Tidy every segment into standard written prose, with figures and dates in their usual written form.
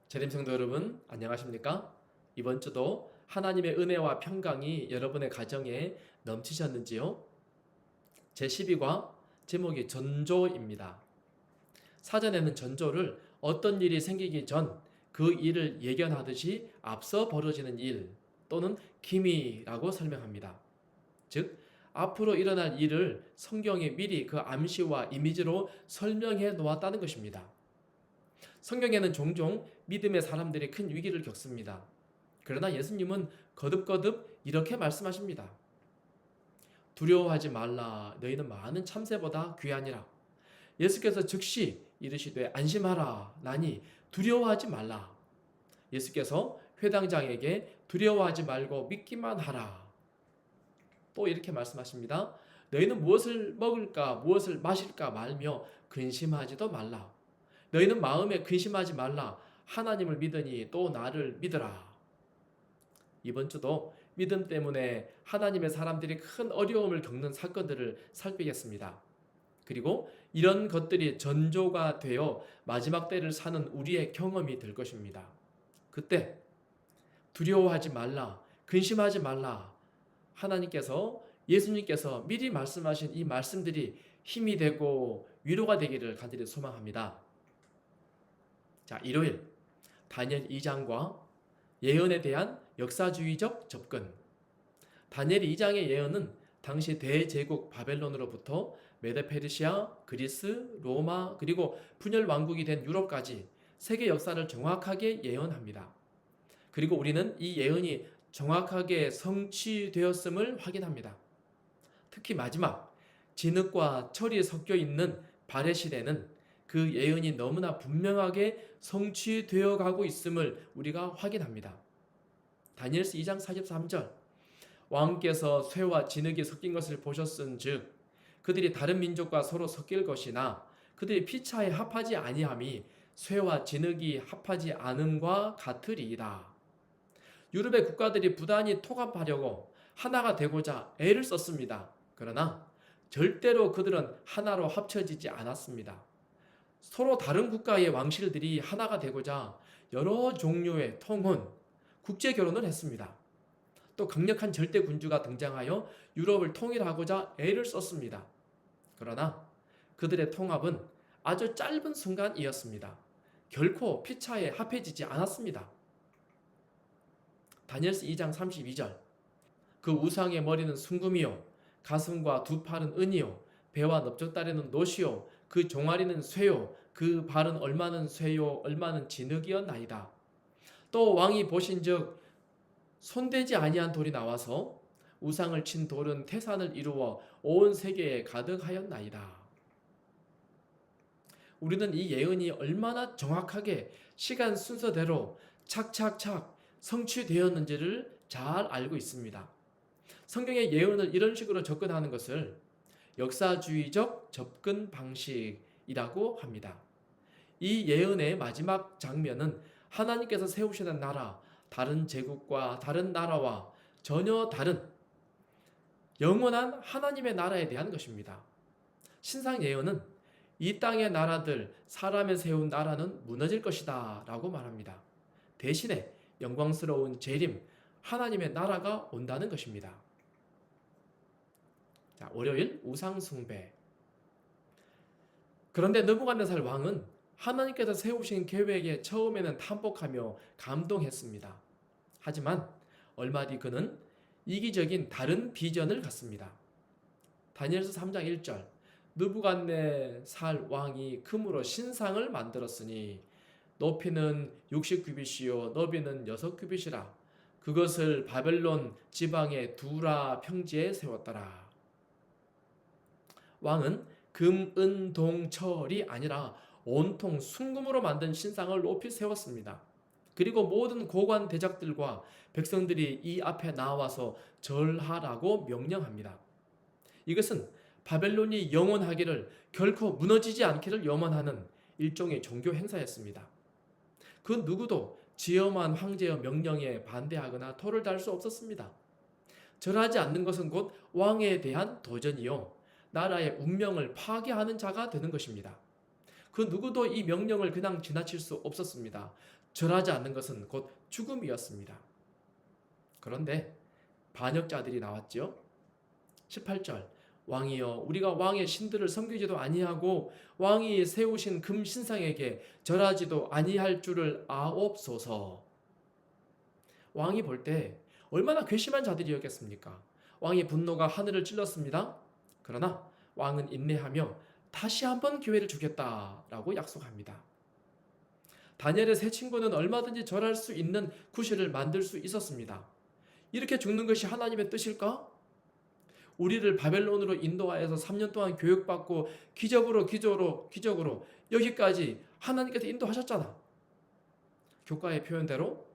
재림 성도 여러분, 안녕하십니까? 이번 주도 하나님의 은혜와 평강이 여러분의 가정에 넘치셨는지요? 제12과 제목이 전조입니다. 사전에는 전조를 어떤 일이 생기기 전 그 일을 예견하듯이 앞서 벌어지는 일 또는 기미라고 설명합니다. 즉, 앞으로 일어날 일을 성경이 미리 그 암시와 이미지로 설명해 놓았다는 것입니다. 성경에는 종종 믿음의 사람들이 큰 위기를 겪습니다. 그러나 예수님은 거듭거듭 이렇게 말씀하십니다. 두려워하지 말라. 너희는 많은 참새보다 귀하니라. 예수께서 즉시 이르시되 안심하라. 나니 두려워하지 말라. 예수께서 회당장에게 두려워하지 말고 믿기만 하라. 또 이렇게 말씀하십니다. 너희는 무엇을 먹을까 무엇을 마실까 말며 근심하지도 말라. 너희는 마음에 근심하지 말라. 하나님을 믿으니 또 나를 믿으라. 이번 주도 믿음 때문에 하나님의 사람들이 큰 어려움을 겪는 사건들을 살피겠습니다. 그리고 이런 것들이 전조가 되어 마지막 때를 사는 우리의 경험이 될 것입니다. 그때 두려워하지 말라, 근심하지 말라. 하나님께서 예수님께서 미리 말씀하신 이 말씀들이 힘이 되고 위로가 되기를 간절히 소망합니다. 자, 일요일 다니엘 2장과 예언에 대한 역사주의적 접근. 다니엘 2장의 예언은 당시 대제국 바벨론으로부터 메데페르시아, 그리스, 로마, 그리고 분열 왕국이 된 유럽까지 세계 역사를 정확하게 예언합니다. 그리고 우리는 이 예언이 정확하게 성취되었음을 확인합니다. 특히 마지막 진흙과 철이 섞여 있는 발해 시대는 그 예언이 너무나 분명하게 성취되어 가고 있음을 우리가 확인합니다. 다니엘서 2장 43절 왕께서 쇠와 진흙이 섞인 것을 보셨은즉 그들이 다른 민족과 서로 섞일 것이나 그들이 피차에 합하지 아니함이 쇠와 진흙이 합하지 않음과 같으리이다. 유럽의 국가들이 부단히 통합하려고 하나가 되고자 애를 썼습니다. 그러나 절대로 그들은 하나로 합쳐지지 않았습니다. 서로 다른 국가의 왕실들이 하나가 되고자 여러 종류의 통혼, 국제 결혼을 했습니다. 또 강력한 절대 군주가 등장하여 유럽을 통일하고자 애를 썼습니다. 그러나 그들의 통합은 아주 짧은 순간이었습니다. 결코 피차에 합해지지 않았습니다. 다니엘서 2장 32절 그 우상의 머리는 순금이요 가슴과 두 팔은 은이요 배와 넓적다리는 노시요 그 종아리는 쇠요 그 발은 얼마는 쇠요 얼마는 진흙이었나이다. 또 왕이 보신즉 손대지 아니한 돌이 나와서 우상을 친 돌은 태산을 이루어 온 세계에 가득하였나이다. 우리는 이 예언이 얼마나 정확하게 시간 순서대로 착착착 성취되었는지를 잘 알고 있습니다. 성경의 예언을 이런 식으로 접근하는 것을 역사주의적 접근 방식이라고 합니다. 이 예언의 마지막 장면은 하나님께서 세우시는 나라, 다른 제국과 다른 나라와 전혀 다른 영원한 하나님의 나라에 대한 것입니다. 신상 예언은 이 땅의 나라들, 사람의 세운 나라는 무너질 것이다 라고 말합니다. 대신에 영광스러운 재림, 하나님의 나라가 온다는 것입니다. 자, 월요일 우상숭배. 그런데 느부갓네살 왕은 하나님께서 세우신 계획에 처음에는 탐복하며 감동했습니다. 하지만 얼마 뒤 그는 이기적인 다른 비전을 갖습니다. 다니엘서 3장 1절 느부갓네살 왕이 금으로 신상을 만들었으니 높이는 60규빗이요 너비는 6규빗이라 그것을 바벨론 지방의 두라 평지에 세웠더라. 왕은 금, 은, 동, 철이 아니라 온통 순금으로 만든 신상을 높이 세웠습니다. 그리고 모든 고관 대작들과 백성들이 이 앞에 나와서 절하라고 명령합니다. 이것은 바벨론이 영원하기를 결코 무너지지 않기를 염원하는 일종의 종교 행사였습니다. 그 누구도 지엄한 황제의 명령에 반대하거나 토를 달 수 없었습니다. 절하지 않는 것은 곧 왕에 대한 도전이요 나라의 운명을 파괴하는 자가 되는 것입니다. 그 누구도 이 명령을 그냥 지나칠 수 없었습니다. 절하지 않는 것은 곧 죽음이었습니다. 그런데 반역자들이 나왔죠. 18절 왕이여 우리가 왕의 신들을 섬기지도 아니하고 왕이 세우신 금 신상에게 절하지도 아니할 줄을 아옵소서. 왕이 볼 때 얼마나 괘씸한 자들이었겠습니까? 왕의 분노가 하늘을 찔렀습니다. 그러나 왕은 인내하며 다시 한번 기회를 주겠다라고 약속합니다. 다니엘의 세 친구는 얼마든지 절할 수 있는 구실을 만들 수 있었습니다. 이렇게 죽는 것이 하나님의 뜻일까? 우리를 바벨론으로 인도하여서 3년 동안 교육받고 기적으로 여기까지 하나님께서 인도하셨잖아. 교과의 표현대로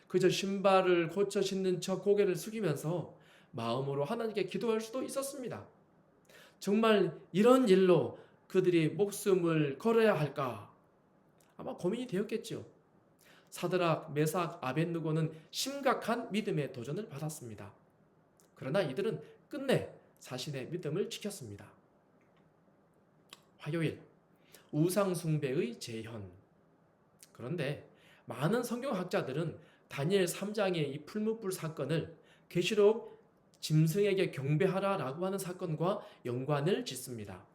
그저 신발을 고쳐 신는 척 고개를 숙이면서 마음으로 하나님께 기도할 수도 있었습니다. 정말 이런 일로 그들이 목숨을 걸어야 할까? 아마 고민이 되었겠죠. 사드락, 메삭, 아벳느고는 심각한 믿음의 도전을 받았습니다. 그러나 이들은 끝내 자신의 믿음을 지켰습니다. 화요일, 우상숭배의 재현. 그런데 많은 성경학자들은 다니엘 3장의 이 풀무불 사건을 계시록 짐승에게 경배하라라고 하는 사건과 연관을 짓습니다.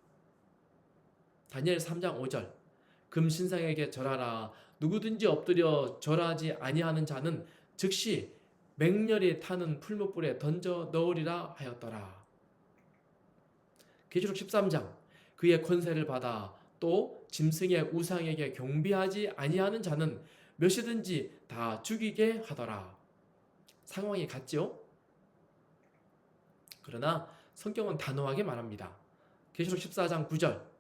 다니엘 3장 5절 금신상에게 절하라 누구든지 엎드려 절하지 아니하는 자는 즉시 맹렬히 타는 풀무불에 던져 넣으리라 하였더라. 계시록 13장 그의 권세를 받아 또 짐승의 우상에게 경배하지 아니하는 자는 몇이든지 다 죽이게 하더라. 상황이 같죠? 그러나 성경은 단호하게 말합니다. 계시록 14장 9절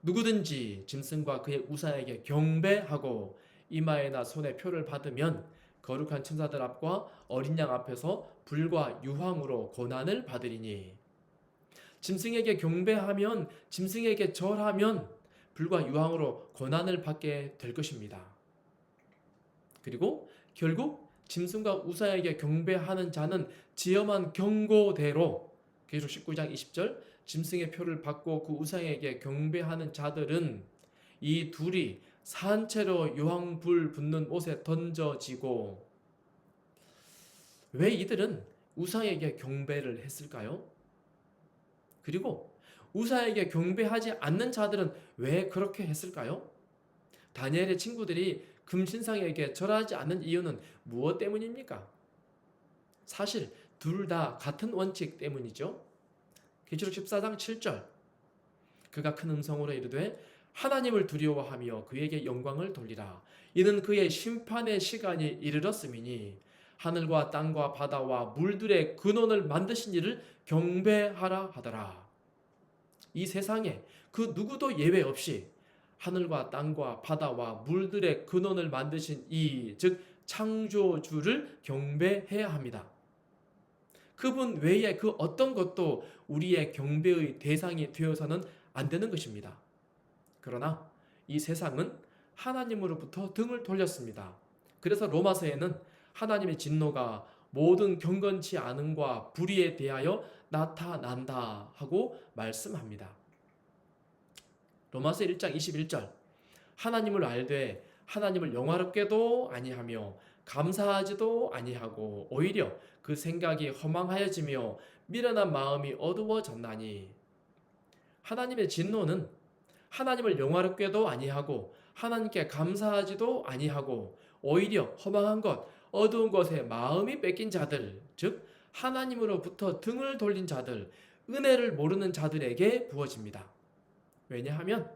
누구든지 짐승과 그의 우상에게 경배하고 이마에나 손에 표를 받으면 거룩한 천사들 앞과 어린 양 앞에서 불과 유황으로 고난을 받으리니 짐승에게 경배하면 짐승에게 절하면 불과 유황으로 고난을 받게 될 것입니다. 그리고 결국 짐승과 우상에게 경배하는 자는 지엄한 경고대로 계시록 19장 20절 짐승의 표를 받고 그 우상에게 경배하는 자들은 이 둘이 산채로 유황불 붙는 옷에 던져지고 왜 이들은 우상에게 경배를 했을까요? 그리고 우상에게 경배하지 않는 자들은 왜 그렇게 했을까요? 다니엘의 친구들이 금신상에게 절하지 않는 이유는 무엇 때문입니까? 사실 둘 다 같은 원칙 때문이죠. 계시록 14장 7절 그가 큰 음성으로 이르되 하나님을 두려워하며 그에게 영광을 돌리라. 이는 그의 심판의 시간이 이르렀음이니 하늘과 땅과 바다와 물들의 근원을 만드신 이를 경배하라 하더라. 이 세상에 그 누구도 예외 없이 하늘과 땅과 바다와 물들의 근원을 만드신 이 즉 창조주를 경배해야 합니다. 그분 외에 그 어떤 것도 우리의 경배의 대상이 되어서는 안 되는 것입니다. 그러나 이 세상은 하나님으로부터 등을 돌렸습니다. 그래서 로마서에는 하나님의 진노가 모든 경건치 않음과 불의에 대하여 나타난다 하고 말씀합니다. 로마서 1장 21절 하나님을 알되 하나님을 영화롭게도 아니하며 감사하지도 아니하고 오히려 그 생각이 허망하여지며 미련한 마음이 어두워졌나니 하나님의 진노는 하나님을 영화롭게도 아니하고 하나님께 감사하지도 아니하고 오히려 허망한 것, 어두운 것에 마음이 뺏긴 자들, 즉 하나님으로부터 등을 돌린 자들, 은혜를 모르는 자들에게 부어집니다. 왜냐하면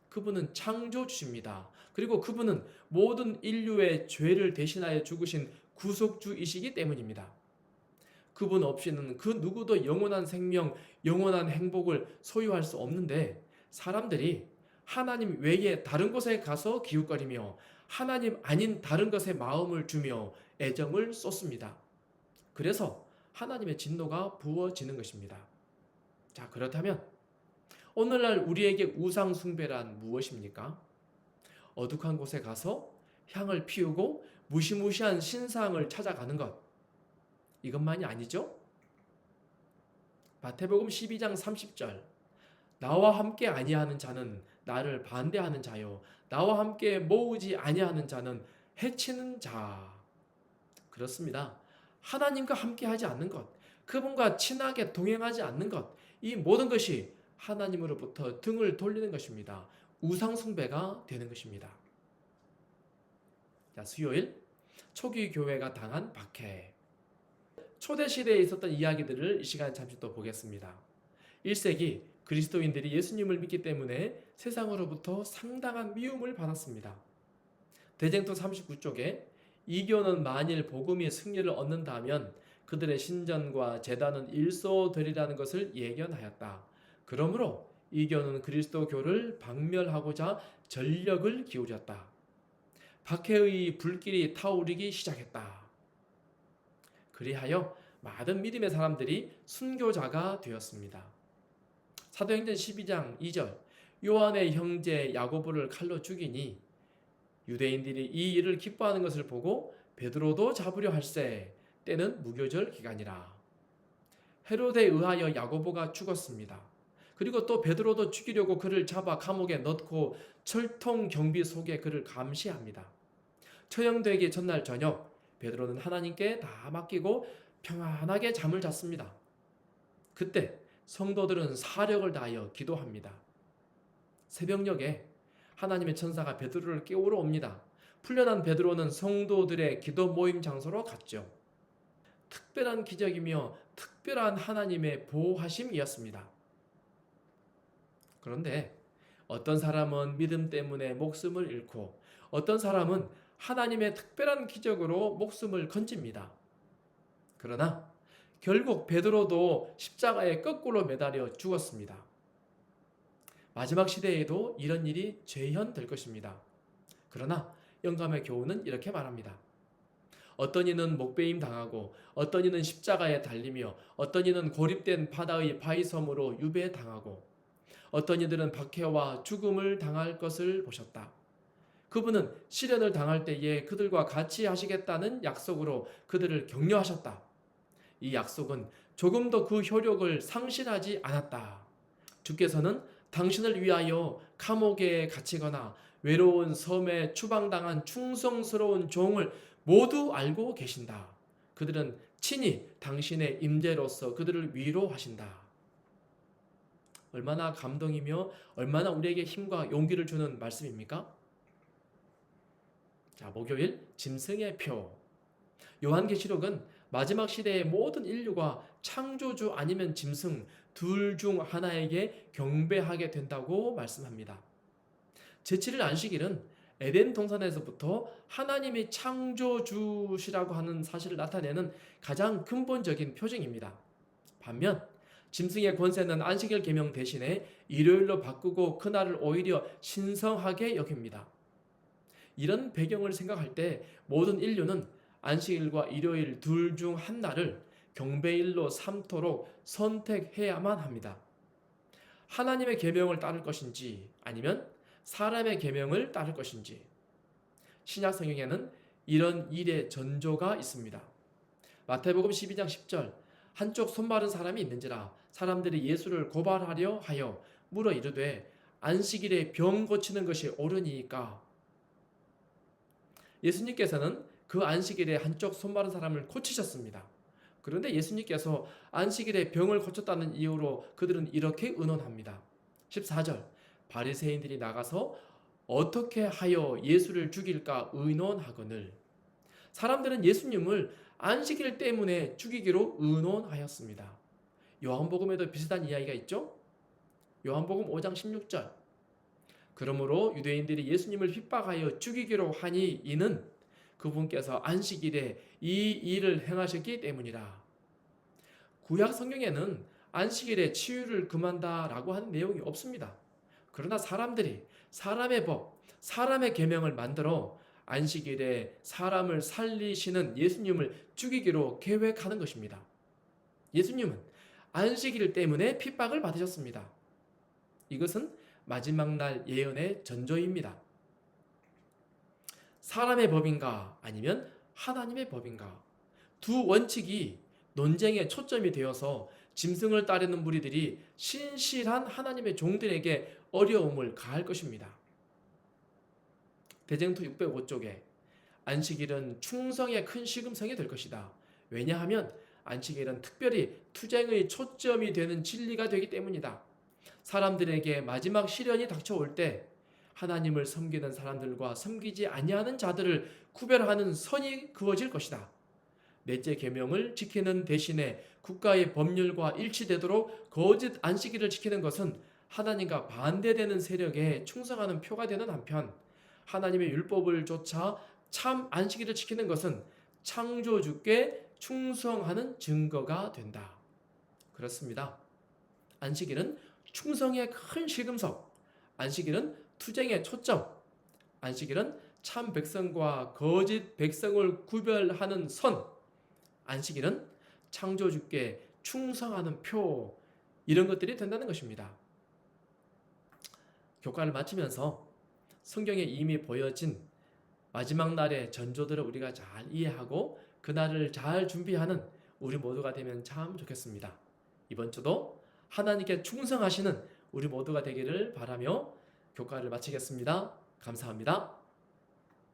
그분은 창조주십니다. 그리고 그분은 모든 인류의 죄를 대신하여 죽으신 구속주이시기 때문입니다. 그분 없이는 그 누구도 영원한 생명, 영원한 행복을 소유할 수 없는데 사람들이 하나님 외에 다른 곳에 가서 기웃거리며 하나님 아닌 다른 것에 마음을 주며 애정을 쏟습니다. 그래서 하나님의 진노가 부어지는 것입니다. 자, 그렇다면 오늘날 우리에게 우상 숭배란 무엇입니까? 어둑한 곳에 가서 향을 피우고 무시무시한 신상을 찾아가는 것. 이것만이 아니죠? 마태복음 12장 30절 나와 함께 아니하는 자는 나를 반대하는 자요 나와 함께 모으지 아니하는 자는 해치는 자. 그렇습니다. 하나님과 함께하지 않는 것, 그분과 친하게 동행하지 않는 것, 이 모든 것이 하나님으로부터 등을 돌리는 것입니다. 우상 숭배가 되는 것입니다. 자, 수요일 초기 교회가 당한 박해. 초대 시대에 있었던 이야기들을 이 시간에 잠시 또 보겠습니다. 1세기 그리스도인들이 예수님을 믿기 때문에 세상으로부터 상당한 미움을 받았습니다. 대쟁투 39쪽에 이교는 만일 복음이 승리를 얻는다면 그들의 신전과 제단은 일소되리라는 것을 예견하였다. 그러므로 이교는 그리스도교를 박멸하고자 전력을 기울였다. 박해의 불길이 타오르기 시작했다. 그리하여 많은 믿음의 사람들이 순교자가 되었습니다. 사도행전 12장 2절 요한의 형제 야고보를 칼로 죽이니 유대인들이 이 일을 기뻐하는 것을 보고 베드로도 잡으려 할세 때는 무교절 기간이라. 헤롯에 의하여 야고보가 죽었습니다. 그리고 또 베드로도 죽이려고 그를 잡아 감옥에 넣고 철통 경비 속에 그를 감시합니다. 처형되기 전날 저녁 베드로는 하나님께 다 맡기고 평안하게 잠을 잤습니다. 그때 성도들은 사력을 다하여 기도합니다. 새벽녘에 하나님의 천사가 베드로를 깨우러 옵니다. 풀려난 베드로는 성도들의 기도 모임 장소로 갔죠. 특별한 기적이며 특별한 하나님의 보호하심이었습니다. 그런데 어떤 사람은 믿음 때문에 목숨을 잃고 어떤 사람은 하나님의 특별한 기적으로 목숨을 건집니다. 그러나 결국 베드로도 십자가에 거꾸로 매달려 죽었습니다. 마지막 시대에도 이런 일이 재현될 것입니다. 그러나 영감의 교훈은 이렇게 말합니다. 어떤 이는 목베임 당하고 어떤 이는 십자가에 달리며 어떤 이는 고립된 바다의 바위섬으로 유배당하고 어떤 이들은 박해와 죽음을 당할 것을 보셨다. 그분은 시련을 당할 때에 그들과 같이 하시겠다는 약속으로 그들을 격려하셨다. 이 약속은 조금도 그 효력을 상실하지 않았다. 주께서는 당신을 위하여 감옥에 갇히거나 외로운 섬에 추방당한 충성스러운 종을 모두 알고 계신다. 그들은 친히 당신의 임재로서 그들을 위로하신다. 얼마나 감동이며 얼마나 우리에게 힘과 용기를 주는 말씀입니까? 자, 목요일 짐승의 표. 요한계시록은 마지막 시대의 모든 인류가 창조주 아니면 짐승 둘 중 하나에게 경배하게 된다고 말씀합니다. 제7일 안식일은 에덴 동산에서부터 하나님이 창조주시라고 하는 사실을 나타내는 가장 근본적인 표징입니다. 반면 짐승의 권세는 안식일 계명 대신에 일요일로 바꾸고 그날을 오히려 신성하게 여깁니다. 이런 배경을 생각할 때 모든 인류는 안식일과 일요일 둘 중 한 날을 경배일로 삼도록 선택해야만 합니다. 하나님의 계명을 따를 것인지 아니면 사람의 계명을 따를 것인지. 신약 성경에는 이런 일의 전조가 있습니다. 마태복음 12장 10절 한쪽 손 마른 사람이 있는지라 사람들이 예수를 고발하려 하여 물어 이르되 안식일에 병 고치는 것이 옳으니까. 예수님께서는 그 안식일에 한쪽 손 마른 사람을 고치셨습니다. 그런데 예수님께서 안식일에 병을 고쳤다는 이유로 그들은 이렇게 의논합니다. 14절 바리새인들이 나가서 어떻게 하여 예수를 죽일까 의논하거늘. 사람들은 예수님을 안식일 때문에 죽이기로 의논하였습니다. 요한복음에도 비슷한 이야기가 있죠? 요한복음 5장 16절 그러므로 유대인들이 예수님을 핍박하여 죽이기로 하니 이는 그분께서 안식일에 이 일을 행하셨기 때문이라. 구약 성경에는 안식일에 치유를 금한다라고 하는 내용이 없습니다. 그러나 사람들이 사람의 법, 사람의 계명을 만들어 안식일에 사람을 살리시는 예수님을 죽이기로 계획하는 것입니다. 예수님은 안식일 때문에 핍박을 받으셨습니다. 이것은 마지막 날 예언의 전조입니다. 사람의 법인가 아니면 하나님의 법인가? 두 원칙이 논쟁에 초점이 되어서 짐승을 따르는 무리들이 신실한 하나님의 종들에게 어려움을 가할 것입니다. 대쟁투 605쪽에 안식일은 충성의 큰 시금성이 될 것이다. 왜냐하면 안식일은 특별히 투쟁의 초점이 되는 진리가 되기 때문이다. 사람들에게 마지막 시련이 닥쳐올 때 하나님을 섬기는 사람들과 섬기지 아니하는 자들을 구별하는 선이 그어질 것이다. 넷째 계명을 지키는 대신에 국가의 법률과 일치되도록 거짓 안식일을 지키는 것은 하나님과 반대되는 세력에 충성하는 표가 되는 한편, 하나님의 율법을 쫓아 참 안식일을 지키는 것은 창조주께 충성하는 증거가 된다. 그렇습니다. 안식일은 충성의 큰 시금석, 안식일은 투쟁의 초점, 안식일은 참 백성과 거짓 백성을 구별하는 선, 안식일은 창조주께 충성하는 표, 이런 것들이 된다는 것입니다. 교과를 마치면서 성경에 이미 보여진 마지막 날의 전조들을 우리가 잘 이해하고 그날을 잘 준비하는 우리 모두가 되면 참 좋겠습니다. 이번 주도 하나님께 충성하시는 우리 모두가 되기를 바라며 교과를 마치겠습니다. 감사합니다.